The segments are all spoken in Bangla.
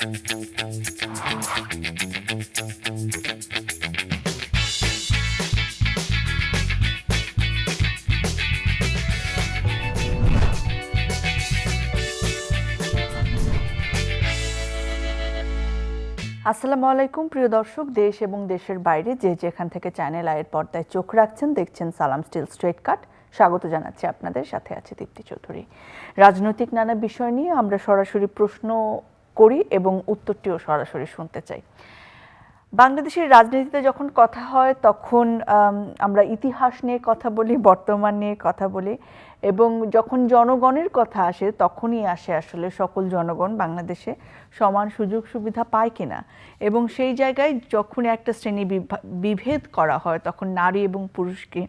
আসসালামু আলাইকুম প্রিয় দর্শক, দেশ এবং দেশের বাইরে যে যেখান থেকে চ্যানেল আয়ের পর্দায় চোখ রাখছেন, দেখছেন সালাম স্টিল স্ট্রেট কাট। স্বাগত জানাচ্ছি আপনাদের, সাথে আছে দীপ্তি চৌধুরী। রাজনৈতিক নানা বিষয় নিয়ে আমরা সরাসরি প্রশ্ন করি এবং উত্তরটিও সরাসরি শুনতে চাই। বাংলাদেশের রাজনীতিতে যখন কথা হয় তখন আমরা ইতিহাস নিয়ে কথা বলি, বর্তমান নিয়ে কথা বলি, এবং যখন জনগণের কথা আসে তখনই আসে আসলে সকল জনগণ বাংলাদেশে সমান সুযোগ সুবিধা পায় কিনা। এবং সেই জায়গায় যখন একটা শ্রেণী বিভেদ করা হয় তখন নারী এবং পুরুষকে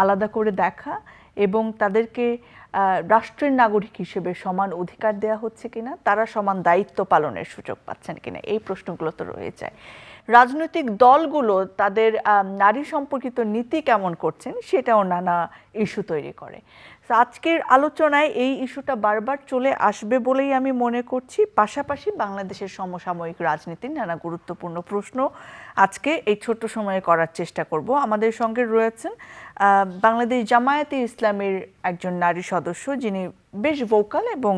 আলাদা করে দেখা এবং তাদেরকে রাষ্ট্রের নাগরিক হিসেবে সমান অধিকার দেওয়া হচ্ছে কিনা, তারা সমান দায়িত্ব পালনের সুযোগ পাচ্ছেন কিনা, এই প্রশ্নগুলো তো রয়ে যায়। রাজনৈতিক দলগুলো তাদের নারী সম্পর্কিত নীতি কেমন করছেন সেটাও নানা ইস্যু তৈরি করে। আজকের আলোচনায় এই ইস্যুটা বারবার চলে আসবে বলেই আমি মনে করছি। পাশাপাশি বাংলাদেশের সমসাময়িক রাজনীতির নানা গুরুত্বপূর্ণ প্রশ্ন আজকে এই ছোট্ট সময়ে করার চেষ্টা করব। আমাদের সঙ্গে রয়েছেন বাংলাদেশ জামায়াতে ইসলামের একজন নারী সদস্য, যিনি বেশ ভোকাল এবং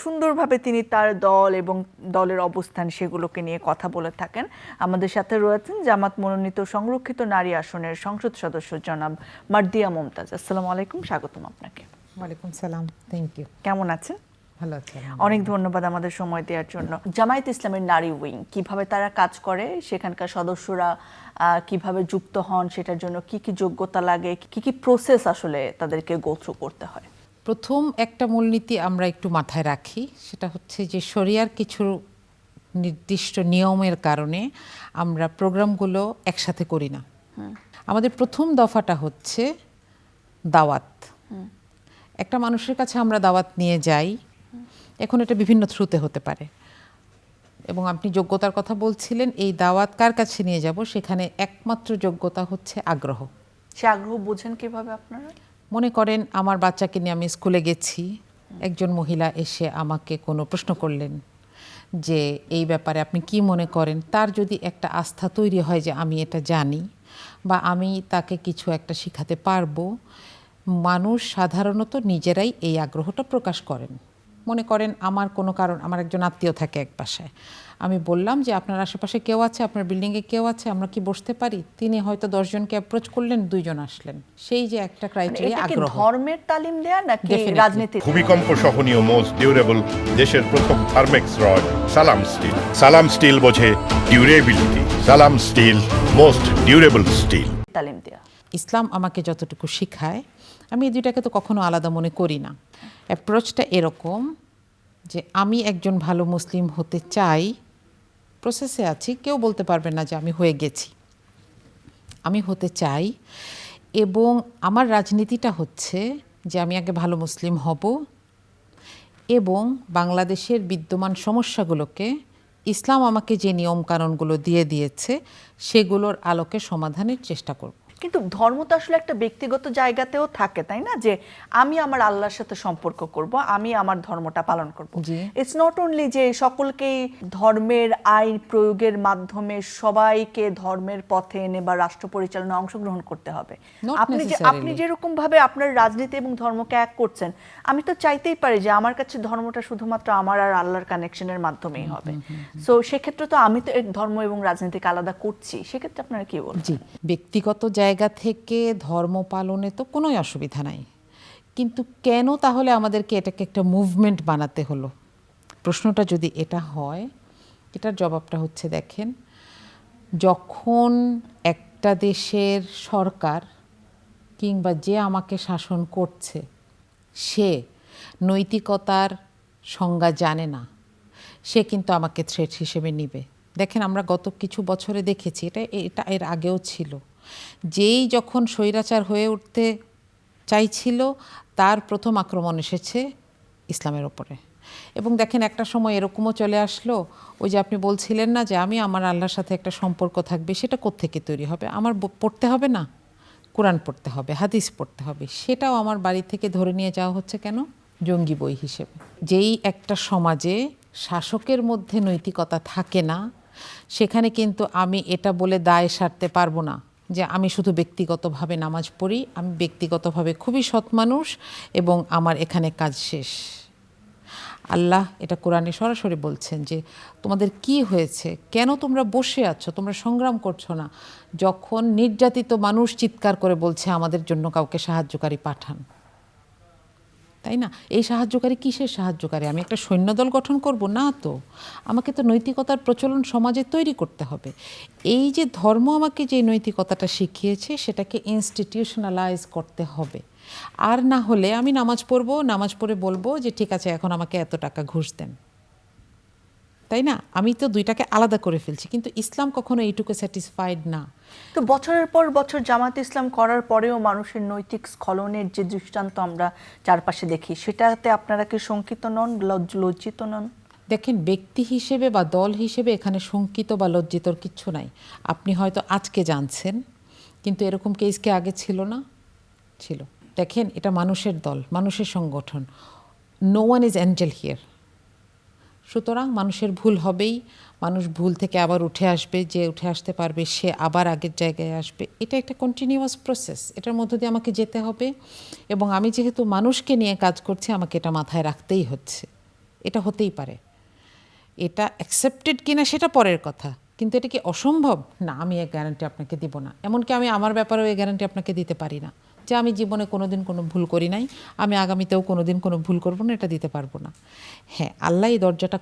সুন্দরভাবে তিনি তার দল এবং দলের অবস্থান সেগুলোকে নিয়ে কথা বলে থাকেন। আমাদের সাথে রয়েছেন জামাত মনোনীত সংরক্ষিত নারী আসনের সংসদ সদস্য জনাব মার্দিয়া মুমতাজ। আসসালামু আলাইকুম, স্বাগতম আপনাকে। ওয়ালাইকুম সালাম, থ্যাংক ইউ। কেমন আছেন? ভালো আছেন? অনেক ধন্যবাদ আমাদের সময় দেওয়ার জন্য। জামায়াত ইসলামের নারী উইং কিভাবে তারা কাজ করে, সেখানকার সদস্যরা কিভাবে যুক্ত হন, সেটার জন্য কি কি যোগ্যতা লাগে, কি কি প্রসেস আসলে তাদেরকে গো থ্রু করতে হয়? প্রথম একটা মূলনীতি আমরা একটু মাথায় রাখি, সেটা হচ্ছে যে শরিয়ার কিছু নির্দিষ্ট নিয়মের কারণে আমরা প্রোগ্রামগুলো একসাথে করি না। আমাদের প্রথম দফাটা হচ্ছে দাওয়াত। একটা মানুষের কাছে আমরা দাওয়াত নিয়ে যাই, এখন এটা বিভিন্ন থ্রুতে হতে পারে, এবং আপনি যোগ্যতার কথা বলছিলেন, এই দাওয়াত কার কাছে নিয়ে যাব, সেখানে একমাত্র যোগ্যতা হচ্ছে আগ্রহ। সে আগ্রহ বোঝেন কিভাবে আপনারা? মনে করেন আমার বাচ্চাকে নিয়ে আমি স্কুলে গেছি, একজন মহিলা এসে আমাকে কোনো প্রশ্ন করলেন যে এই ব্যাপারে আপনি কি মনে করেন, তার যদি একটা আস্থা তৈরি হয় যে আমি এটা জানি বা আমি তাকে কিছু একটা শিখাতে পারবো, মানুষ সাধারণত নিজেরাই এই আগ্রহটা প্রকাশ করেন। মনে করেন আমার কোনো কারণ, আমার একজন আত্মীয় থাকে এক পাশায়, আমি বললাম যে আপনার আশেপাশে কেউ আছে, আপনার বিল্ডিংয়ে কেউ আছে, আমরা কি বসতে পারি? তিনি হয়তো 10 জনকে অ্যাপ্রোচ করলেন, 2 জন আসলেন। সেই যে একটা ক্রাইটেরিয়া, আগ্রহ। ধর্মের তালিম দেয়া নাকি রাজনীতি? ভূমিকম্প সহনীয় মোস্ট ডিউরেবল দেশের প্রথম থার্মেক্স রড সালাম স্টিল। সালাম স্টিল বোঝে ডিউরেবিলিটি। সালাম স্টিল মোস্ট ডিউরেবল স্টিল। তালিম দেয়া ইসলাম আমাকে যতটুকু শিখায়, আমি এই দুইটাকে তো কখনো আলাদা মনে করি না। অ্যাপ্রোচটা এরকম যে আমি একজন ভালো মুসলিম হতে চাই, প্রসেসে আছি, কেউ বলতে পারবে না যে আমি হয়ে গেছি, আমি হতে চাই। এবং আমার রাজনীতিটা হচ্ছে যে আমি আগে ভালো মুসলিম হব এবং বাংলাদেশের বিদ্যমান সমস্যাগুলোকে ইসলাম আমাকে যে নিয়মকানুনগুলো দিয়ে দিয়েছে সেগুলোর আলোকে সমাধানের চেষ্টা করব। কিন্তু ধর্ম তো আসলে একটা ব্যক্তিগত জায়গাতেও থাকে, তাই না? যে আমি আমার আল্লাহর সাথে সম্পর্ক করব, আমি আমার ধর্মটা পালন করব। ইটস নট অনলি যে সকলকেই ধর্মের আইন প্রয়োগের মাধ্যমে সবাইকে ধর্মের পথে এনে বা রাষ্ট্র পরিচালনায় অংশগ্রহণ করতে হবে। আপনি যেরকম ভাবে আপনার রাজনীতি এবং ধর্মকে এক করছেন, আমি তো চাইতেই পারি যে আমার কাছে ধর্মটা শুধুমাত্র আমার আর আল্লাহর কানেকশনের মাধ্যমেই হবে। সো সেক্ষেত্রে তো আমি তো ধর্ম এবং রাজনীতিকে আলাদা করছি, সেক্ষেত্রে আপনারা কি বলছেন? জি, ব্যক্তিগত জায়গা থেকে ধর্ম পালনে তো কোনোই অসুবিধা নাই, কিন্তু কেন তাহলে আমাদেরকে এটাকে একটা মুভমেন্ট বানাতে হলো? প্রশ্নটা যদি এটা হয়, এটার জবাবটা হচ্ছে, দেখেন, যখন একটা দেশের সরকার কিংবা যে আমাকে শাসন করছে সে নৈতিকতার সংজ্ঞা জানে না, সে কিন্তু আমাকে থ্রেট হিসেবে নিবে। দেখেন, আমরা গত কিছু বছরে দেখেছি, এটা এর আগেও ছিল, যেই যখন স্বৈরাচার হয়ে উঠতে চাইছিল তার প্রথম আক্রমণ এসেছে ইসলামের ওপরে। এবং দেখেন, একটা সময় এরকমও চলে আসলো, ওই যে আপনি বলছিলেন না যে আমি আমার আল্লাহর সাথে একটা সম্পর্ক থাকবে, সেটা কোত্থেকে তৈরি হবে? আমার পড়তে হবে না, কোরআন পড়তে হবে, হাদিস পড়তে হবে, সেটাও আমার বাড়ি থেকে ধরে নিয়ে যাওয়া হচ্ছে। কেন? জঙ্গি বই হিসেবে। যেই একটা সমাজে শাসকের মধ্যে নৈতিকতা থাকে না, সেখানে কিন্তু আমি এটা বলে দায় সারতে পারবো না যে আমি শুধু ব্যক্তিগতভাবে নামাজ পড়ি, আমি ব্যক্তিগতভাবে খুবই সৎ মানুষ এবং আমার এখানে কাজ শেষ। আল্লাহ এটা কোরআনে সরাসরি বলছেন যে তোমাদের কি হয়েছে, কেন তোমরা বসে আছো, তোমরা সংগ্রাম করছো না, যখন নির্যাতিত মানুষ চিৎকার করে বলছে আমাদের জন্য কাউকে সাহায্যকারী পাঠান। তাই না? এই সাহায্যকারী কিসের সাহায্যকারী? আমি একটা সৈন্যদল গঠন করব না তো, আমাকে তো নৈতিকতার প্রচলন সমাজে তৈরি করতে হবে। এই যে ধর্ম আমাকে যে নৈতিকতাটা শিখিয়েছে সেটাকে ইনস্টিটিউশনালাইজ করতে হবে। আর না হলে আমি নামাজ পড়বো, নামাজ পড়ে বলবো যে ঠিক আছে এখন আমাকে এত টাকা ঘুষ দেন। তাই না? আমি তো দুইটাকে আলাদা করে ফেলছি, কিন্তু ইসলাম কখনো এইটুকু স্যাটিসফাইড না। তো বছরের পর বছর জামাত ইসলাম করার পরেও মানুষের নৈতিক স্খলনের যে দৃষ্টান্ত আমরা চারপাশে দেখি, সেটাতে আপনারা কি শঙ্কিত নন, লজ্জিত নন? দেখেন, ব্যক্তি হিসেবে বা দল হিসেবে এখানে শঙ্কিত বা লজ্জিতর কিচ্ছু নাই। আপনি হয়তো আজকে জানছেন, কিন্তু এরকম কেস কি আগে ছিল না? ছিল। দেখেন, এটা মানুষের দল, মানুষের সংগঠন। No one is angel here. সুতরাং মানুষের ভুল হবেই, মানুষ ভুল থেকে আবার উঠে আসবে, যে উঠে আসতে পারবে সে আবার আগের জায়গায় আসবে। এটা একটা কন্টিনিউয়াস প্রসেস, এটার মধ্য দিয়ে আমাকে যেতে হবে। এবং আমি যেহেতু মানুষকে নিয়ে কাজ করছি, আমাকে এটা মাথায় রাখতেই হচ্ছে। এটা হতেই পারে, এটা অ্যাকসেপ্টেড কিনা সেটা পরের কথা, কিন্তু এটা কি অসম্ভব? না, আমি এই গ্যারান্টি আপনাকে দিব না। এমনকি আমি আমার ব্যাপারেও এই গ্যারান্টি আপনাকে দিতে পারি না যে আমি জীবনে কোনোদিন কোনো ভুল করি নাই, আমি আগামীতেও কোনোদিন কোনো ভুল করব না, এটা দিতে পারবো না। হ্যাঁ, আল্লাহ এই দরজাটা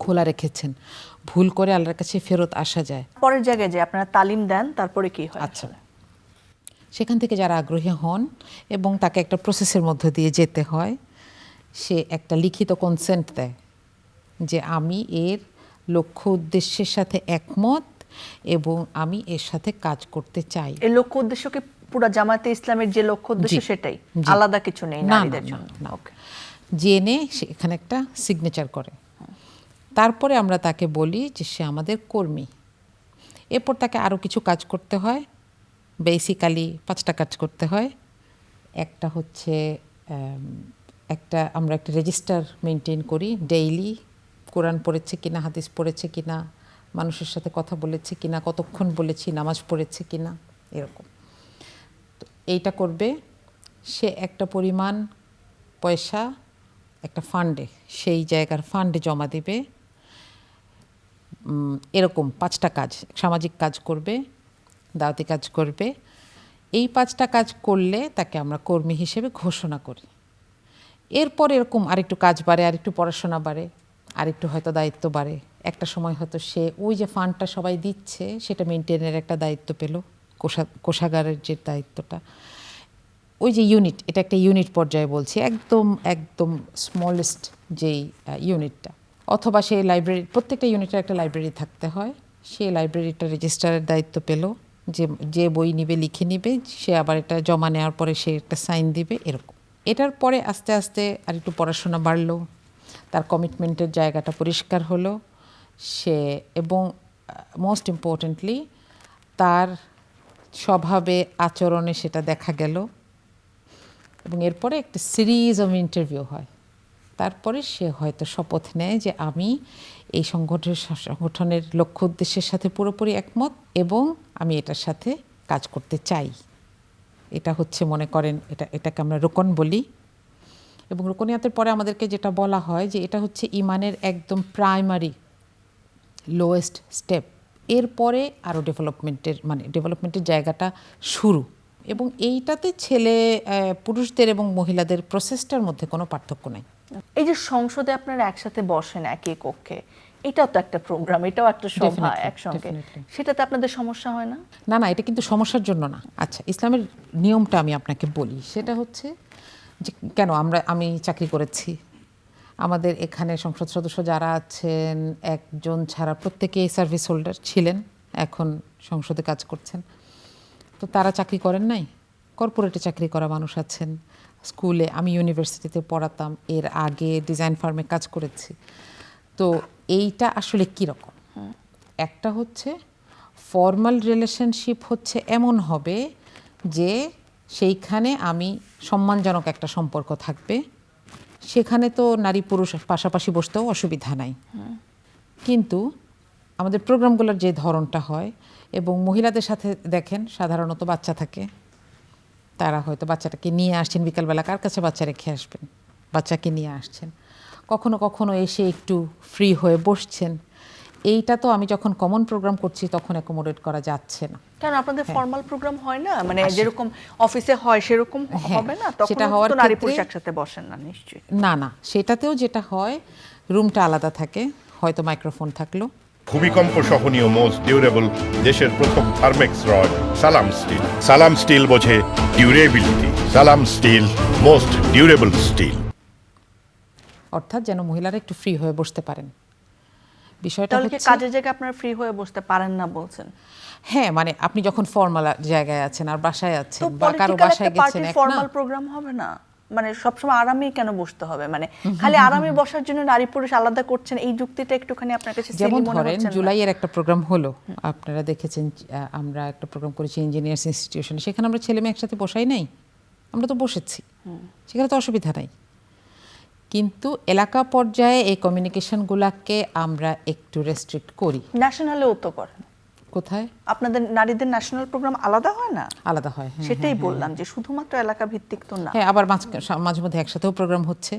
খোলা রেখেছেন, ভুল করে আল্লাহর কাছে ফেরত আসা যায়। পরের জায়গায় যে আপনারা তালিম দেন, তারপরে কি হয়? আচ্ছা, সেখান থেকে যারা আগ্রহী হন এবং তাকে একটা প্রসেসের মধ্য দিয়ে যেতে হয়, সে একটা লিখিত কনসেন্ট দেয় যে আমি এর লক্ষ্য উদ্দেশ্যের সাথে একমত এবং আমি এর সাথে কাজ করতে চাই। এই লক্ষ্য উদ্দেশ্যকে পুরো জামাতে ইসলামের যে লক্ষ্য উদ্দেশ্য জি, সেটাই, জি। আলাদা কিছু নেই না, নারীদের না, জন্য? না। ওকে। জেনে সে এখানে একটা সিগনেচার করে, তারপরে আমরা তাকে বলি যে সে আমাদের কর্মী। এরপর তাকে আরও কিছু কাজ করতে হয়, বেসিক্যালি 5টা কাজ করতে হয়। একটা হচ্ছে আমরা একটা রেজিস্টার মেনটেন করি ডেইলি, কোরআন পড়েছে কিনা, হাদিস পড়েছে কিনা, মানুষের সাথে কথা বলেছে কিনা, কতক্ষণ বলেছি, নামাজ পড়েছে কিনা, এরকম। তো এইটা করবে। সে একটা পরিমাণ পয়সা একটা ফান্ডে, সেই জায়গার ফান্ডে জমা দিবে। এরকম 5টা কাজ, সামাজিক কাজ করবে, দাওয়াতি কাজ করবে। এই 5টা কাজ করলে তাকে আমরা কর্মী হিসেবে ঘোষণা করি। এরপর এরকম আরেকটু কাজ বাড়ে, আরেকটু পড়াশোনা বাড়ে, আরেকটু হয়তো দায়িত্ব বাড়ে। একটা সময় হয়তো সে ওই যে ফান্ডটা সবাই দিচ্ছে সেটা মেনটেনের একটা দায়িত্ব পেল, কোষাগারের যে দায়িত্বটা, ওই যে ইউনিট, এটা একটা ইউনিট পর্যায়ে বলছি, একদম একদম স্মলেস্ট যেই ইউনিটটা। অথবা সেই লাইব্রেরি, প্রত্যেকটা ইউনিটের একটা লাইব্রেরি থাকতে হয়, সেই লাইব্রেরিটা রেজিস্টারের দায়িত্ব পেল, যে বই নিবে লিখে নিবে, সে আবার এটা জমা নেওয়ার পরে সে একটা সাইন দিবে, এরকম। এটার পরে আস্তে আস্তে আর একটু পড়াশোনা বাড়লো, তার কমিটমেন্টের জায়গাটা পরিষ্কার হলো সে, এবং মোস্ট ইম্পর্টেন্টলি তার স্বভাবে আচরণে সেটা দেখা গেল। এবং এরপরে একটা সিরিজ অফ ইন্টারভিউ হয়। তারপরে সে হয়তো শপথ নেয় যে আমি এই সংগঠনের লক্ষ্য উদ্দেশ্যের সাথে পুরোপুরি একমত এবং আমি এটার সাথে কাজ করতে চাই। এটা হচ্ছে, মনে করেন, এটাকে আমরা রোকন বলি। এবং রোকনিয়াতের পরে আমাদেরকে যেটা বলা হয় যে এটা হচ্ছে ইমানের একদম প্রাইমারি লোয়েস্ট স্টেপ। এরপরে আরও ডেভেলপমেন্টের জায়গাটা শুরু। এবং এইটাতে পুরুষদের এবং মহিলাদের প্রসেসটার মধ্যে কোনো পার্থক্য নেই। এই যে সংসদে আপনারা একসাথে বসেন একই কক্ষে, এটাও তো একটা প্রোগ্রাম, এটাও একটা সভা Definitely, একসঙ্গে, definitely. সেটাতে আপনাদের সমস্যা হয় না? না না, এটা কিন্তু সমস্যার জন্য না। আচ্ছা, ইসলামের নিয়মটা আমি আপনাকে বলি। সেটা হচ্ছে যে কেন আমি চাকরি করেছি, আমাদের এখানে সংসদ সদস্য যারা আছেন একজন ছাড়া প্রত্যেকেই সার্ভিস হোল্ডার ছিলেন, এখন সংসদে কাজ করছেন। তো তারা চাকরি করেন নাই, কর্পোরেটে চাকরি করা মানুষ আছেন, স্কুলে, আমি ইউনিভার্সিটিতে পড়াতাম, এর আগে ডিজাইন ফার্মে কাজ করেছি। তো এইটা আসলে কীরকম, একটা হচ্ছে ফর্মাল রিলেশনশিপ হচ্ছে এমন হবে যে সেইখানে আমি সম্মানজনক একটা সম্পর্ক থাকবে, সেখানে তো নারী পুরুষ পাশাপাশি বসতেও অসুবিধা নাই, কিন্তু আমাদের প্রোগ্রামগুলোর যে ধরনটা হয় এবং মহিলাদের সাথে দেখেন সাধারণত বাচ্চা থাকে, তারা হয়তো বাচ্চাটাকে নিয়ে আসছেন, বিকালবেলা কার কাছে বাচ্চা রেখে আসবেন, বাচ্চাকে নিয়ে আসছেন, কখনো কখনো এসে একটু ফ্রি হয়ে বসছেন। এইটা তো আমি যখন কমন প্রোগ্রাম করছি তখন অ্যাকোমোডেট করা যাচ্ছে না। কারণ আপনাদের ফর্মাল প্রোগ্রাম হয় না, মানে যেরকম অফিসে হয় সেরকম হবে না, তখন সেটা হওয়ার তো নারী ক্ষেত্রে- পুরুষ একসাথে বসেন না নিশ্চয়ই। না না, সেটাতেও যেটা হয় রুমটা আলাদা থাকে, হয়তো মাইক্রোফোন থাকলো। ভূমিকম্প সহনীয় মোস্ট ডিউরেবল দেশের প্রথম থার্মেক্স রড সালাম স্টিল। সালাম স্টিল বোঝে ডিউরেবিলিটি। সালাম স্টিল মোস্ট ডিউরেবল স্টিল। অর্থাৎ যেন মহিলারা একটু ফ্রি হয়ে বসতে পারেন। বিষয়টা তাহলে কি হচ্ছে কাজের জায়গায় আপনারা ফ্রি হয়ে বসতে পারেন না বলছেন? হ্যাঁ, মানে আপনি যখন ফর্মাল জায়গায় আছেন আর বাসায় আছেন তো বা কারো পলিটিক্যাল বাসায় একটা গেছেন, পার্টির এক না ফর্মাল প্রোগ্রাম হবে না? মানে সবসময় আরামেই কেন বসতে হবে? মানে খালি আরামে বসার জন্য নারী পুরুষ আলাদা করছেন, এই যুক্তিটা একটুখানি আপনার কাছে যেমন silly মনে ধরেন হচ্ছে না? জুলাইয়ের একটা প্রোগ্রাম হলো, আপনারা দেখেছেন, আমরা একটা প্রোগ্রাম করেছি ইঞ্জিনিয়ার্স ইনস্টিটিউশনে, সেখানে আমরা ছেলে মেয়ে একসাথে বসাই নাই, আমরা তো বসেছি, সেখানে তো অসুবিধা নাই। কিন্তু এলাকা পর্যায়ে এই কমিউনিকেশনগুলোকে আমরা একটু রেস্ট্রিক্ট করি। ন্যাশনালেও তো করেন। কোথায়? আপনাদের নারীদের ন্যাশনাল প্রোগ্রাম আলাদা হয় না? আলাদা হয়, হ্যাঁ, সেটাই বললাম যে শুধুমাত্র এলাকা ভিত্তিক তো না। হ্যাঁ, আবার মাঝে মধ্যে একসাথেও প্রোগ্রাম হচ্ছে,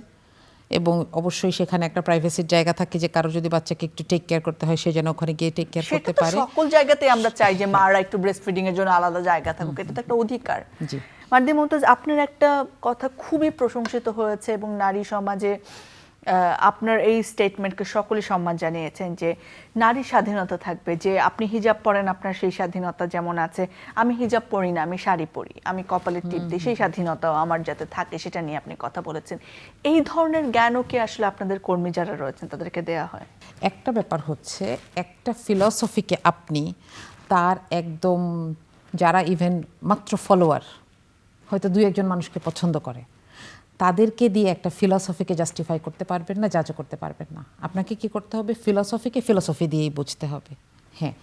এবং অবশ্যই সেখানে একটা প্রাইভেসির জায়গা থাকে যে কারো যদি বাচ্চাকে একটু টেক কেয়ার করতে হয় সে যেন ওখানে গিয়ে টেক কেয়ার সেটা করতে তো পারে। সকল জায়গাতেই আমরা চাই যে মারা একটু ব্রেস্ট ফিডিং এর জন্য আলাদা জায়গা থাকুক, এটা তো একটা অধিকার। জি। মার্দি মুমতাজ, আপনার একটা কথা খুবই প্রশংসিত হয়েছে এবং নারী সমাজে আপনার এই স্টেটমেন্টকে সকলে সম্মান জানিয়েছেন যে নারী স্বাধীনতা থাকবে, যে আপনি হিজাব পরেন আপনার সেই স্বাধীনতা যেমন আছে, আমি হিজাব পরি না আমি শাড়ি পরি, আমি কপালে টিপ দিই, সেই স্বাধীনতাও আমার যাতে থাকে সেটা নিয়ে আপনি কথা বলেছেন। এই ধরনের জ্ঞানও কি আসলে আপনাদের কর্মী যারা রয়েছেন তাদেরকে দেয়া হয়? একটা ব্যাপার হচ্ছে, একটা ফিলসফিকে আপনি তার একদম যারা ইভেন মাত্র ফলোয়ার, হয়তো দুই একজন মানুষকে পছন্দ করে, তাদেরকে দিয়ে একটা ফিলসফিকে জাস্টিফাই করতে পারবেন না, জাজও করতে পারবেন না। আপনাকে কি করতে হবে? ফিলসফিকে ফিলসফি দিয়েই বুঝতে হবে। হ্যাঁ,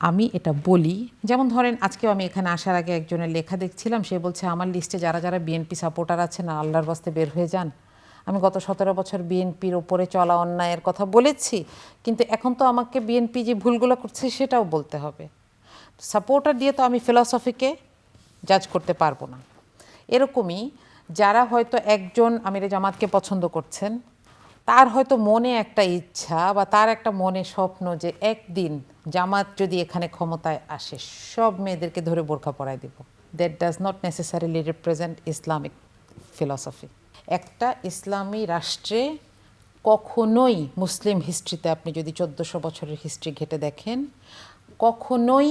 আমি এটা বলি, যেমন ধরেন আজকেও আমি এখানে আসার আগে একজনের লেখা দেখছিলাম, সে বলছে আমার লিস্টে যারা যারা বিএনপি সাপোর্টার আছেন আল্লাহর বাস্তে বের হয়ে যান। আমি গত 17 বছর বিএনপির ওপরে চলা অন্যায়ের কথা বলেছি, কিন্তু এখন তো আমাকে বিএনপি যে ভুলগুলো করছে সেটাও বলতে হবে। সাপোর্টার দিয়ে তো আমি ফিলসফিকে জাজ করতে পারবো না। এরকমই যারা হয়তো একজন আমিরে জামাতকে পছন্দ করছেন, তার হয়তো মনে একটা ইচ্ছা বা তার একটা মনে স্বপ্ন যে একদিন জামাত যদি এখানে ক্ষমতায় আসে সব মেয়েদেরকে ধরে বোরকা পরায় দিব। That does not necessarily represent Islamic philosophy. একটা ইসলামী রাষ্ট্রে কখনোই, মুসলিম হিস্ট্রিতে আপনি যদি 1400 বছরের হিস্ট্রি ঘেটে দেখেন, কখনোই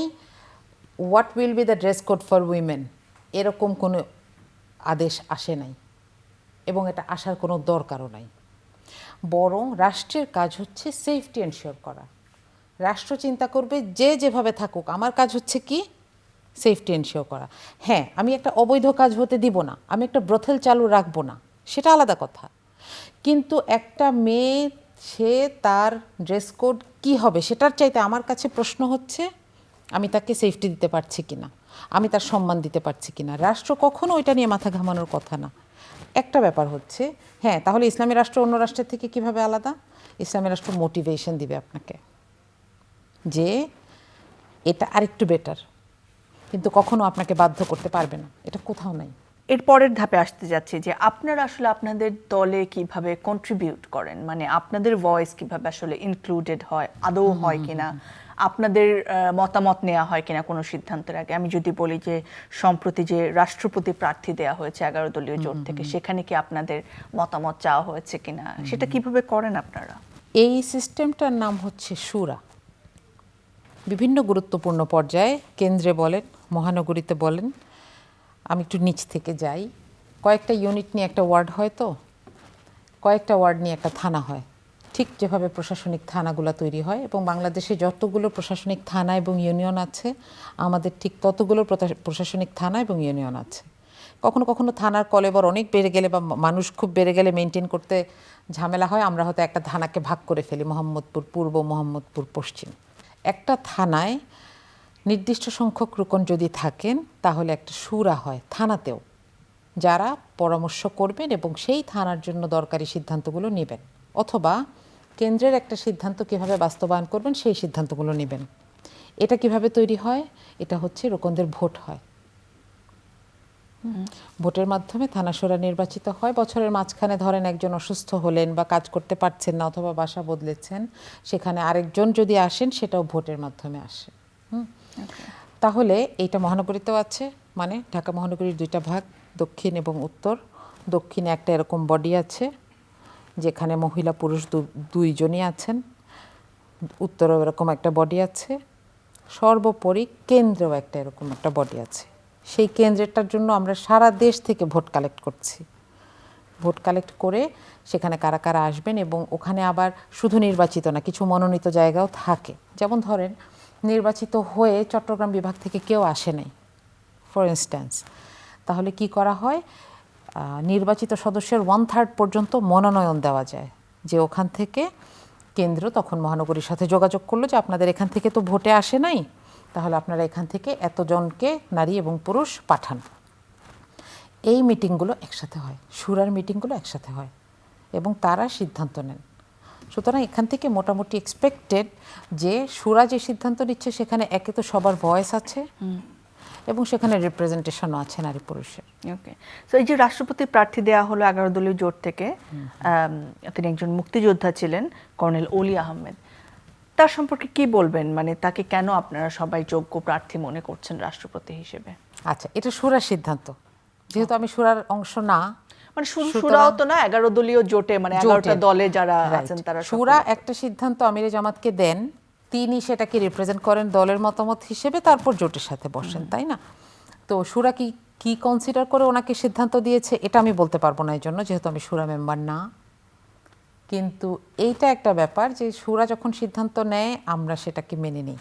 what will be the dress code for women এরকম কোনো আদেশ আসে নাই, এবং এটা আসার কোনো দরকারও নাই। বরং রাষ্ট্রের কাজ হচ্ছে সেফটি এনশিওর করা। রাষ্ট্র চিন্তা করবে যে যেভাবে থাকুক, আমার কাজ হচ্ছে কি সেফটি এনশিওর করা। হ্যাঁ, আমি একটা অবৈধ কাজ হতে দিব না, আমি একটা ব্রথেল চালু রাখবো না, সেটা আলাদা কথা। কিন্তু একটা মেয়ে সে তার ড্রেস কোড কী হবে সেটার চাইতে আমার কাছে প্রশ্ন হচ্ছে আমি তাকে সেফটি দিতে পারছি কিনা, আমি তার সম্মান দিতে পারছি কিনা। রাষ্ট্র কখনো ওইটা নিয়ে মাথা ঘামানোর কথা না। একটা ব্যাপার হচ্ছে, হ্যাঁ, তাহলে ইসলামী রাষ্ট্র অন্য রাষ্ট্রের থেকে কিভাবে আলাদা? ইসলামী রাষ্ট্র মোটিভেশন দিবে আপনাকে যে এটা আরেকটু বেটার, কিন্তু কখনো আপনাকে বাধ্য করতে পারবে না, এটা কোথাও নাই। এর পরের ধাপে আসতে যাচ্ছি যে আপনারা আসলে আপনাদের দলে কিভাবে কন্ট্রিবিউট করেন, মানে আপনাদের ভয়েস কিভাবে আসলে ইনক্লুডেড হয়, আদৌ হয় কিনা, আপনাদের মতামত নেওয়া হয় কিনা কোনো সিদ্ধান্তের আগে। আমি যদি বলি যে সম্প্রতি যে রাষ্ট্রপতি প্রার্থী দেওয়া হয়েছে 11 দলীয় জোট থেকে, সেখানে কি আপনাদের মতামত চাওয়া হয়েছে কিনা, সেটা কিভাবে করেন আপনারা? এই সিস্টেমটার নাম হচ্ছে শুরা। বিভিন্ন গুরুত্বপূর্ণ পর্যায়ে, কেন্দ্রে বলেন, মহানগরীতে বলেন, আমি একটু নিচ থেকে যাই, কয়েকটা ইউনিট নিয়ে একটা ওয়ার্ড হয়, তো কয়েকটা ওয়ার্ড নিয়ে একটা থানা হয়, ঠিক যেভাবে প্রশাসনিক থানাগুলো তৈরি হয়। এবং বাংলাদেশে যতগুলো প্রশাসনিক থানা এবং ইউনিয়ন আছে, আমাদের ঠিক ততগুলো প্রশাসনিক থানা এবং ইউনিয়ন আছে। কখনো কখনো থানার কলেবর অনেক বেড়ে গেলে বা মানুষ খুব বেড়ে গেলে মেনটেন করতে ঝামেলা হয়, আমরা হয়তো একটা থানাকে ভাগ করে ফেলি, মোহাম্মদপুর পূর্ব, মোহাম্মদপুর পশ্চিম। একটা থানায় নির্দিষ্ট সংখ্যক রুকন যদি থাকেন তাহলে একটা শুরা হয় থানাতেও, যারা পরামর্শ করবেন এবং সেই থানার জন্য দরকারি সিদ্ধান্তগুলো নেবেন, অথবা কেন্দ্রের একটা সিদ্ধান্ত কিভাবে বাস্তবায়ন করবেন সেই সিদ্ধান্তগুলো নেবেন। এটা কিভাবে তৈরি হয়? এটা হচ্ছে রোকনদের ভোট হয়। ভোটের মাধ্যমে থানাসোরা নির্বাচিত হয়। বছরের মাঝখানে ধরেন একজন অসুস্থ হলেন বা কাজ করতে পারছেন না অথবা বাসা বদলেছেন, সেখানে আরেকজন যদি আসেন সেটাও ভোটের মাধ্যমে আসে। তাহলে এইটা মহানগরীতেও আছে, মানে ঢাকা মহানগরীর দুইটা ভাগ, দক্ষিণ এবং উত্তর। দক্ষিণে একটা এরকম বডি আছে যেখানে মহিলা পুরুষ দুইজনই আছেন, উত্তরেও এরকম একটা বডি আছে, সর্বোপরি কেন্দ্রেও একটা এরকম একটা বডি আছে। সেই কেন্দ্রটার জন্য আমরা সারা দেশ থেকে ভোট কালেক্ট করছি। ভোট কালেক্ট করে সেখানে কারা কারা আসবেন, এবং ওখানে আবার শুধু নির্বাচিত না, কিছু মনোনীত জায়গাও থাকে। যেমন ধরেন নির্বাচিত হয়ে চট্টগ্রাম বিভাগ থেকে কেউ আসে নাই ফর ইনস্ট্যান্স, তাহলে কি করা হয়, নির্বাচিত সদস্যের 1/3 পর্যন্ত মনোনয়ন দেওয়া যায়, যে ওখান থেকে কেন্দ্র তখন মহানগরীর সাথে যোগাযোগ করলো যে আপনাদের এখান থেকে তো ভোটে আসে নাই, তাহলে আপনারা এখান থেকে এতজনকে নারী এবং পুরুষ পাঠান। এই মিটিংগুলো একসাথে হয়, শুরার মিটিংগুলো একসাথে হয় এবং তারা সিদ্ধান্ত নেন। সুতরাং এখান থেকে মোটামুটি এক্সপেক্টেড যে শুরা যে সিদ্ধান্ত নিচ্ছে সেখানে একে তো সবার ভয়েস আছে এবং সেখানে রিপ্রেজেন্টেশনও আছে নারী পুরুষের। ওকে, সো এই যে রাষ্ট্রপতি প্রার্থী দেওয়া হলো 11 দলীয় জোট থেকে, তিনি একজন মুক্তিযোদ্ধা ছিলেন, কর্নেল অলি আহমেদ। তার সম্পর্কে কি বলবেন, মানে তাকে কেন আপনারা সবাই যোগ্য প্রার্থী মনে করছেন রাষ্ট্রপতি হিসেবে? আচ্ছা, এটা শুরার সিদ্ধান্ত, যেহেতু আমি শুরার অংশ না, মানে শুধু শুরাও তো না, 11 দলীয় জোটে, মানে 11টা দলে যারা আছেন তারা শুরা একটা সিদ্ধান্ত আমিরে জামাতকে দেন, তিনি সেটাকে রিপ্রেজেন্ট করেন দলের মতামত হিসেবে, তারপর জোটের সাথে বসেন, তাই না? তো শুরা কি কি কনসিডার করে ওনাকে সিদ্ধান্ত দিয়েছে এটা আমি বলতে পারবো না, এই জন্য যেহেতু আমি শুরা মেম্বার না। কিন্তু এইটা একটা ব্যাপার যে শুরা যখন সিদ্ধান্ত নেয় আমরা সেটাকে মেনে নিই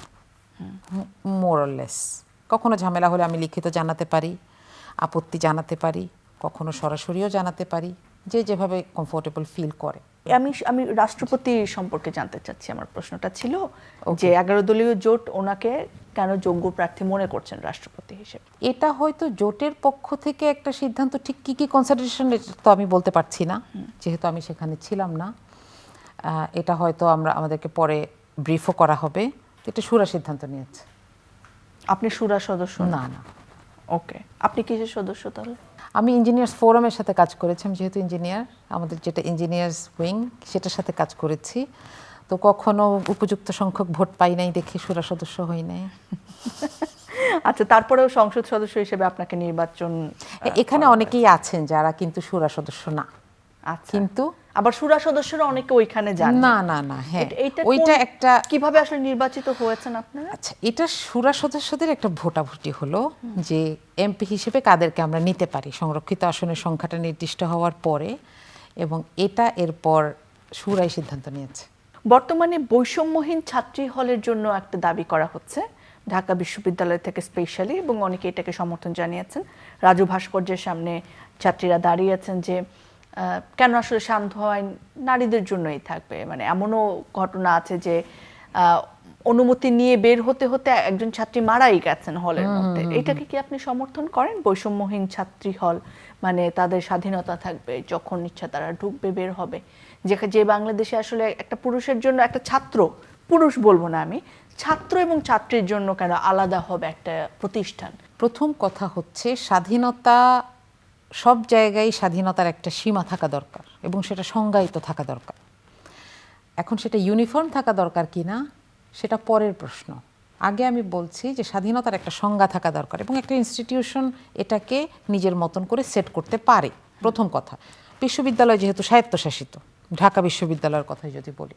মোরলেস। কখনো ঝামেলা হলে আমি লিখিত জানাতে পারি, আপত্তি জানাতে পারি, কখনো সরাসরিও জানাতে পারি, যে যেভাবে কমফোর্টেবল ফিল করে। আমি রাষ্ট্রপতি সম্পর্কে জানতে চাচ্ছি, আমার প্রশ্নটা ছিল যে 11 দলীয় জোট ওনাকে কেন যোগ্য প্রার্থী মনে করছেন রাষ্ট্রপতি হিসেবে? এটা হয়তো জোটের পক্ষ থেকে একটা সিদ্ধান্ত, ঠিক কি কি কনসিডারেশন তো আমি বলতে পারছি না, যেহেতু আমি সেখানে ছিলাম না। এটা হয়তো আমাদেরকে পরে ব্রিফও করা হবে। এটা শুরা সিদ্ধান্ত নিয়েছে। আপনি শুরা সদস্য? না না। ওকে, আপনি কিসের সদস্য তাহলে? আমি ইঞ্জিনিয়ার্স ফোরামের সাথে কাজ করেছি, আমি যেহেতু ইঞ্জিনিয়ার, আমাদের যেটা ইঞ্জিনিয়ার্স উইং সেটার সাথে কাজ করেছি। তো কখনো উপযুক্ত সংখ্যক ভোট পাই নাই দেখে শুরা সদস্য হই নাই। আচ্ছা, তারপরেও সংসদ সদস্য হিসেবে আপনাকে নির্বাচন, এখানে অনেকেই আছেন যারা কিন্তু শুরা সদস্য না, কিন্তু আবার শুরা সদস্যরা অনেকে ওইখানে যান না না না। হ্যাঁ, ওইটা একটা কিভাবে আসলে নির্বাচিত হয়েছেন আপনারা? আচ্ছা, এটা শুরা সদস্যদের একটা ভোটাভুটি হলো যে এমপি হিসেবে কাদেরকে আমরা নিতে পারি সংরক্ষিত আসনের সংখ্যাটা নির্দিষ্ট হওয়ার পরে, এবং এটা এরপর শুরাই সিদ্ধান্ত নিয়েছে। বর্তমানে বৈষম্যহীন ছাত্রী হলের জন্য একটা দাবি করা হচ্ছে ঢাকা বিশ্ববিদ্যালয় থেকে স্পেশালি, এবং অনেকে এটাকে সমর্থন জানিয়েছেন। রাজু ভাস্কর্যের সামনে ছাত্রীরা দাঁড়িয়ে আছেন যে কেন আসলে সান্ধ্য আইন নারীদের জন্যই থাকবে, মানে এমনও ঘটনা আছে যে অনুমতি নিয়ে বের হতে হতে একজন ছাত্রী মারাই গেছেন হলের মধ্যে। এটাকে কি আপনি সমর্থন করেন? বৈষম্যহীন ছাত্রী হল মানে তাদের স্বাধীনতা থাকবে, যখন ইচ্ছা তারা ঢুকবে বের হবে, যে বাংলাদেশে আসলে একটা পুরুষের জন্য একটা ছাত্র, পুরুষ বলবো না আমি, ছাত্র এবং ছাত্রীর জন্য কেন আলাদা হবে একটা প্রতিষ্ঠান? প্রথম কথা হচ্ছে স্বাধীনতা, সব জায়গায় স্বাধীনতার একটা সীমা থাকা দরকার এবং সেটা সংজ্ঞায়িত থাকা দরকার। এখন সেটা ইউনিফর্ম থাকা দরকার কিনা সেটা পরের প্রশ্ন। আগে আমি বলছি যে স্বাধীনতার একটা সংজ্ঞা থাকা দরকার এবং একটা ইনস্টিটিউশন এটাকে নিজের মতন করে সেট করতে পারে, প্রথম কথা। বিশ্ববিদ্যালয় যেহেতু স্বায়ত্তশাসিত, ঢাকা বিশ্ববিদ্যালয়ের কথাই যদি বলি।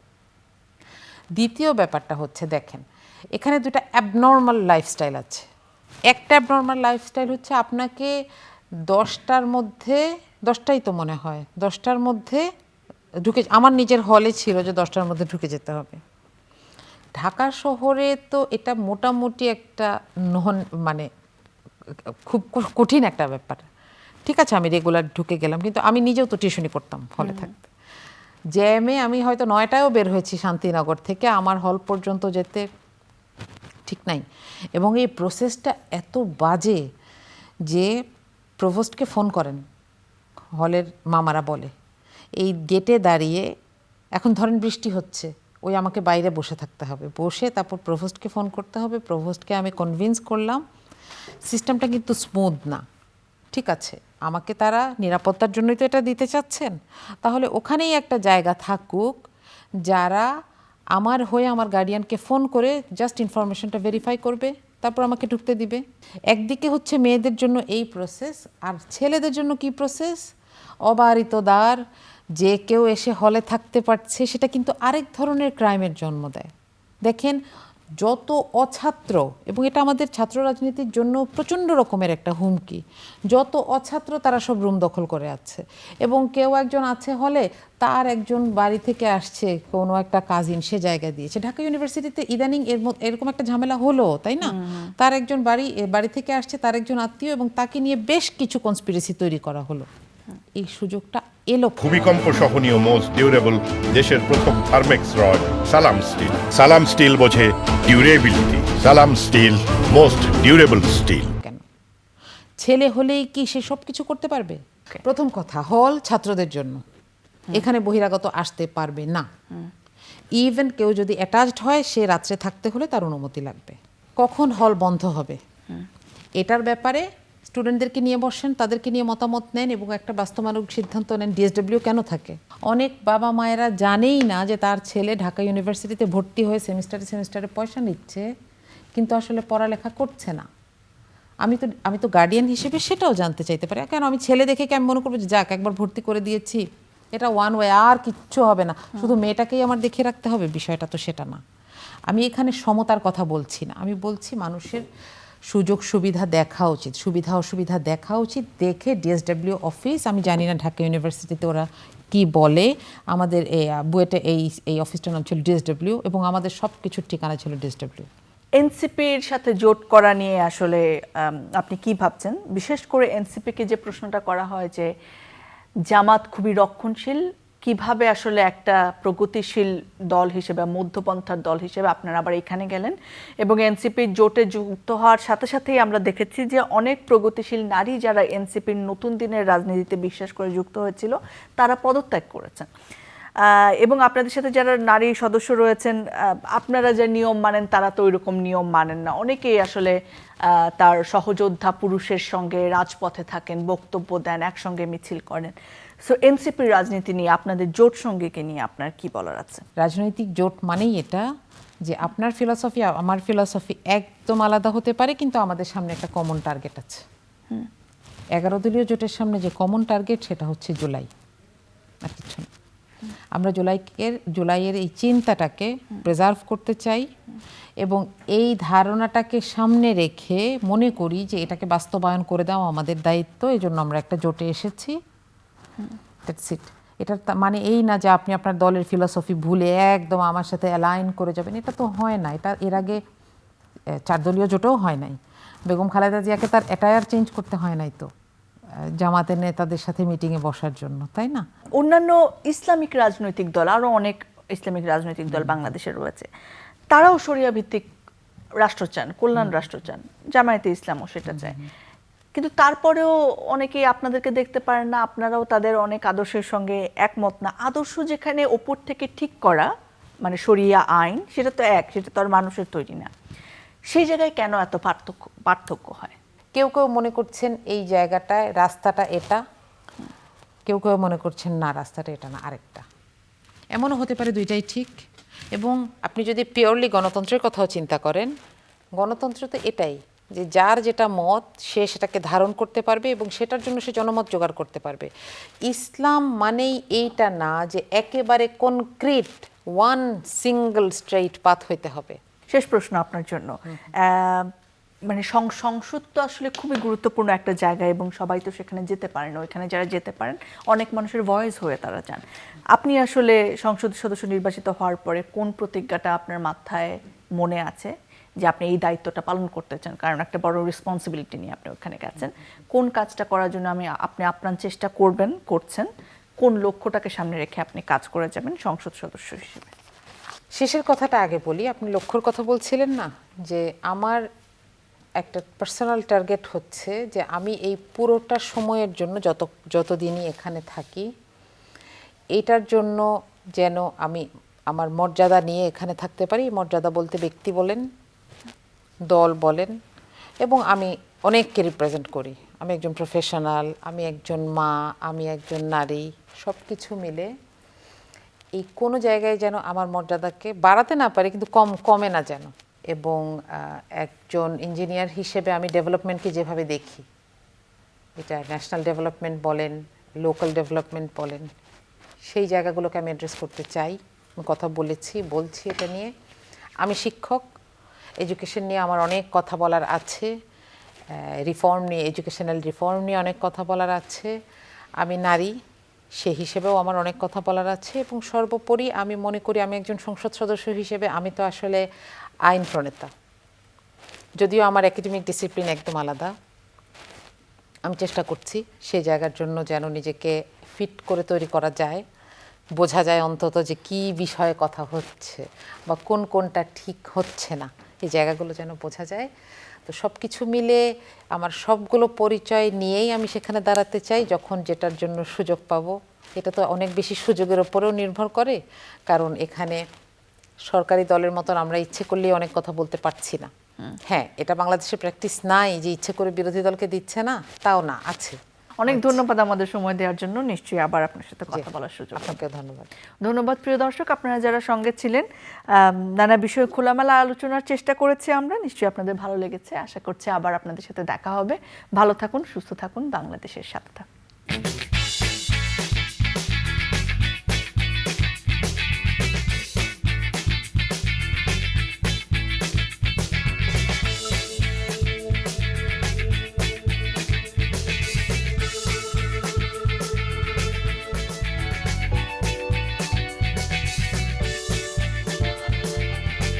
দ্বিতীয় ব্যাপারটা হচ্ছে, দেখেন এখানে দুটা অ্যাবনর্মাল লাইফস্টাইল আছে। একটা অ্যাবনর্মাল লাইফস্টাইল হচ্ছে আপনাকে 10টার মধ্যে, 10টাই তো মনে হয়, 10টার মধ্যে ঢুকে, আমার নিজের হলে ছিল যে 10টার মধ্যে ঢুকে যেতে হবে। ঢাকা শহরে তো এটা মোটামুটি একটা মানে খুব কঠিন একটা ব্যাপার। ঠিক আছে, আমি রেগুলার ঢুকে গেলাম, কিন্তু আমি নিজেও তো টিউশনি করতাম হলে থাকতে। জ্যামে আমি হয়তো 9টায়ও বের হয়েছি শান্তিনগর থেকে, আমার হল পর্যন্ত যেতে ঠিক নাই। এবং এই প্রসেসটা এত বাজে যে প্রভোস্টকে ফোন করেন, হলের মামারা বলে এই গেটে দাঁড়িয়ে, এখন ধরেন বৃষ্টি হচ্ছে, ওই আমাকে বাইরে বসে থাকতে হবে, বসে তারপর প্রভোস্টকে ফোন করতে হবে, প্রভোস্টকে আমি কনভিন্স করলাম। সিস্টেমটা কিন্তু স্মুথ না, ঠিক আছে, আমাকে তারা নিরাপত্তার জন্যই তো এটা দিতে চাচ্ছেন, তাহলে ওখানেই একটা জায়গা থাকুক যারা আমার হয়ে আমার গার্ডিয়ানকে ফোন করে জাস্ট ইনফরমেশনটা ভেরিফাই করবে, তারপর আমাকে ঢুকতে দিবে। একদিকে হচ্ছে মেয়েদের জন্য এই প্রসেস, আর ছেলেদের জন্য কি প্রসেস, অবারিত দ্বার, যে কেউ এসে হলে থাকতে পারছে, সেটা কিন্তু আরেক ধরনের ক্রাইমের জন্ম দেয়। দেখেন, যত অছাত্র, এবং এটা আমাদের ছাত্র রাজনীতির জন্য প্রচণ্ড রকমের একটা হুমকি, যত অছাত্র তারা সব রুম দখল করে আছে, এবং কেউ একজন আছে হলে, তার একজন বাড়ি থেকে আসছে কোনো একটা কাজিন, সে জায়গা দিয়েছে। ঢাকা ইউনিভার্সিটিতে ইদানিং এরকম একটা ঝামেলা হলো, তাই না? তার একজন বাড়ি থেকে আসছে, তার একজন আত্মীয়, এবং তাকে নিয়ে বেশ কিছু কনস্পিরেসি তৈরি করা হলো। এই সুযোগটা এলো। ভূমিকম্প সহনীয় মোস্ট ডিউরেবল দেশের প্রথম থার্মেক্স রড সালাম স্টিল। সালাম স্টিল বোঝে ডিউরেবিলিটি। সালাম স্টিল মোস্ট ডিউরেবল স্টিল। কেন ছেলে হলেই কি সে সব কিছু করতে পারবে? প্রথম কথা, হল ছাত্রদের জন্য, এখানে বহিরাগত আসতে পারবে না। ইভেন কেউ যদি অ্যাটাচড হয়, সে রাত্রে থাকতে হলে তার অনুমতি লাগবে। কখন হল বন্ধ হবে এটার ব্যাপারে স্টুডেন্টদেরকে নিয়ে বসেন, তাদেরকে নিয়ে মতামত নেন এবং একটা বাস্তবায়িত সিদ্ধান্ত নেন। ডিএসডব্লিউ কেন থাকে? অনেক বাবা মায়েরা জানেই না যে তার ছেলে ঢাকা ইউনিভার্সিটিতে ভর্তি হয়ে সেমিস্টারে পয়সা নিচ্ছে, কিন্তু আসলে পড়ালেখা করছে না। আমি তো গার্ডিয়ান হিসেবে সেটাও জানতে চাইতে পারি। কেন আমি ছেলে দেখে কি আমি মনে করবো যে যাক একবার ভর্তি করে দিয়েছি, এটা ওয়ান ওয়ে, আর কিচ্ছু হবে না, শুধু মেয়েটাকেই আমার দেখে রাখতে হবে? বিষয়টা তো সেটা না। আমি এখানে সমতার কথা বলছি না, আমি বলছি মানুষের সুযোগ সুবিধা দেখা উচিত, সুবিধা অসুবিধা দেখা উচিত। দেখে ডিএসডব্লিউ অফিস, আমি জানি না ঢাকা ইউনিভার্সিটিতে ওরা কি বলে, আমাদের বুয়েটে এই অফিসটার নাম ছিল ডিএসডব্লিউ, এবং আমাদের সব কিছুর ঠিকানা ছিল ডিএসডব্লিউ। এনসিপির সাথে জোট করা নিয়ে আসলে আপনি কি ভাবছেন? বিশেষ করে এনসিপিকে যে প্রশ্নটা করা হয় যে জামাত খুবই রক্ষণশীল, কিভাবে আসলে একটা প্রগতিশীল দল হিসেবে, মধ্যপন্থার দল হিসেবে আপনারা আবার এখানে গেলেন, এবং এনসিপির জোটে যুক্ত হওয়ার সাথে সাথেই আমরা দেখেছি যে অনেক প্রগতিশীল নারী যারা এনসিপির নতুন দিনের রাজনীতিতে বিশ্বাস করে যুক্ত হয়েছিল, তারা পদত্যাগ করেছেন। এবং আপনাদের সাথে যারা নারী সদস্য রয়েছেন, আপনারা যে নিয়ম মানেন তারা তো ওই রকম নিয়ম মানেন না। অনেকেই আসলে তার সহযোদ্ধা পুরুষের সঙ্গে রাজপথে থাকেন, বক্তব্য দেন, একসঙ্গে মিছিল করেন। সো এনসিপির রাজনীতি নিয়ে, আপনাদের জোট সঙ্গীকে নিয়ে আপনার কি বলার আছে? রাজনৈতিক জোট মানেই এটা যে আপনার ফিলসফি আমার ফিলসফি একদম আলাদা হতে পারে, কিন্তু আমাদের সামনে একটা কমন টার্গেট আছে। 11 দলীয় জোটের সামনে যে কমন টার্গেট, সেটা হচ্ছে জুলাই, আর কিছু না। আমরা জুলাইয়ের এই চিন্তাটাকে প্রিজার্ভ করতে চাই, এবং এই ধারণাটাকে সামনে রেখে মনে করি যে এটাকে বাস্তবায়ন করে দেওয়া আমাদের দায়িত্ব। এই জন্য আমরা একটা জোটে এসেছি। That's it. এটার মানে এই না যে আপনি আপনার দলের ফিলসফি ভুলে একদম আমার সাথে অ্যালাইন করে যাবেন, এটা তো হয় না। এটা এর আগে 4 দলীয় জোটেও হয় নাই। বেগম খালেদা জিয়াকে তার অ্যাটায়ার চেঞ্জ করতে হয় নাই তো জামাতের নেতাদের সাথে মিটিংয়ে বসার জন্য, তাই না? অন্যান্য ইসলামিক রাজনৈতিক দল, আরও অনেক ইসলামিক রাজনৈতিক দল বাংলাদেশে রয়েছে, তারাও শরিয়া ভিত্তিক রাষ্ট্র চান, কল্যাণ রাষ্ট্র চান, জামায়াতে ইসলামও সেটা চায়। কিন্তু তারপরেও অনেকেই আপনাদেরকে দেখতে পারেন না, আপনারাও তাদের অনেক আদর্শের সঙ্গে একমত না। আদর্শ যেখানে ওপর থেকে ঠিক করা, মানে শরিয়া আইন, সেটা তো সেটা তো আর মানুষের তৈরি না। সেই জায়গায় কেন এত পার্থক্য হয়? কেউ কেউ মনে করছেন এই জায়গাটায় রাস্তাটা এটা, কেউ কেউ মনে করছেন না রাস্তাটা এটা না, আরেকটা। এমনও হতে পারে দুইটাই ঠিক। এবং আপনি যদি পিওরলি গণতন্ত্রের কথাও চিন্তা করেন, গণতন্ত্র তো এটাই যে যার যেটা মত সে সেটাকে ধারণ করতে পারবে এবং সেটার জন্য সে জনমত জোগাড় করতে পারবে। ইসলাম মানেই এইটা না যে একেবারে concrete one single straight path হইতে হবে। শেষ প্রশ্ন আপনার জন্য, মানে সংসদ তো আসলে খুবই গুরুত্বপূর্ণ একটা জায়গা, এবং সবাই তো সেখানে যেতে পারেন। ওইখানে যারা যেতে পারেন, অনেক মানুষের ভয়েস হয়ে তারা যান। আপনি আসলে সংসদ সদস্য নির্বাচিত হওয়ার পরে কোন প্রতিজ্ঞাটা আপনার মাথায় মনে আছে যে আপনি এই দায়িত্বটা পালন করতে চান? কারণ একটা বড় রেসপন্সিবিলিটি নিয়ে আপনি ওখানে গেছেন। কোন কাজটা করার জন্য আপনি আপ্রাণ চেষ্টা করছেন? কোন লক্ষ্যটাকে সামনে রেখে আপনি কাজ করে যাবেন সংসদ সদস্য হিসেবে? শেষের কথাটা আগে বলি। আপনি লক্ষ্যর কথা বলছিলেন না, যে আমার একটা পার্সোনাল টার্গেট হচ্ছে যে আমি এই পুরোটা সময়ের জন্য যতদিনই এখানে থাকি এইটার জন্য যেন আমি আমার মর্যাদা নিয়ে এখানে থাকতে পারি। মর্যাদা বলতে ব্যক্তি বলেন, দল বলেন, এবং আমি অনেককে রিপ্রেজেন্ট করি। আমি একজন প্রফেশনাল, আমি একজন মা, আমি একজন নারী, সব কিছু মিলে এই কোনো জায়গায় যেন আমার মর্যাদাকে বাড়াতে না পারি, কিন্তু কমে না যেন। এবং একজন ইঞ্জিনিয়ার হিসেবে আমি ডেভেলপমেন্টকে যেভাবে দেখি, এটা ন্যাশনাল ডেভেলপমেন্ট বলেন, লোকাল ডেভেলপমেন্ট বলেন, সেই জায়গাগুলোকে আমি অ্যাড্রেস করতে চাই। আমি কথা বলছি এটা নিয়ে। আমি শিক্ষক, এডুকেশন নিয়ে আমার অনেক কথা বলার আছে, রিফর্ম নিয়ে, এডুকেশনাল রিফর্ম নিয়ে অনেক কথা বলার আছে। আমি নারী, সে হিসেবেও আমার অনেক কথা বলার আছে। এবং সর্বোপরি আমি মনে করি আমি একজন সংসদ সদস্য হিসেবে আমি তো আসলে আইন প্রণেতা, যদিও আমার একাডেমিক ডিসিপ্লিন একদম আলাদা। আমি চেষ্টা করছি সেই জায়গার জন্য যেন নিজেকে ফিট করে তৈরি করা যায়, বোঝা যায় অন্তত যে কী বিষয়ে কথা হচ্ছে বা কোনটা ঠিক হচ্ছে না, এই জায়গাগুলো যেন বোঝা যায়। তো সব কিছু মিলে আমার সবগুলো পরিচয় নিয়েই আমি সেখানে দাঁড়াতে চাই যখন যেটার জন্য সুযোগ পাবো। এটা তো অনেক বেশি সুযোগের ওপরেও নির্ভর করে, কারণ এখানে সরকারি দলের মতন আমরা ইচ্ছে করলেই অনেক কথা বলতে পারছি না। হ্যাঁ, এটা বাংলাদেশে প্র্যাকটিস নাই যে ইচ্ছে করে বিরোধী দলকে দিচ্ছে না, তাও না, আছে। অনেক ধন্যবাদ আমাদের সময় দেওয়ার জন্য। নিশ্চয়ই আবার আপনার সাথে কথা বলার সুযোগ হবে। আপনাকে ধন্যবাদ। ধন্যবাদ প্রিয় দর্শক, আপনারা যারা সঙ্গে ছিলেন। নানা বিষয়ে খোলামেলা আলোচনার চেষ্টা করেছি আমরা। নিশ্চয়ই আপনাদের ভালো লেগেছে। আশা করছি আবার আপনাদের সাথে দেখা হবে। ভালো থাকুন, সুস্থ থাকুন, বাংলাদেশের সাথে থাকুন।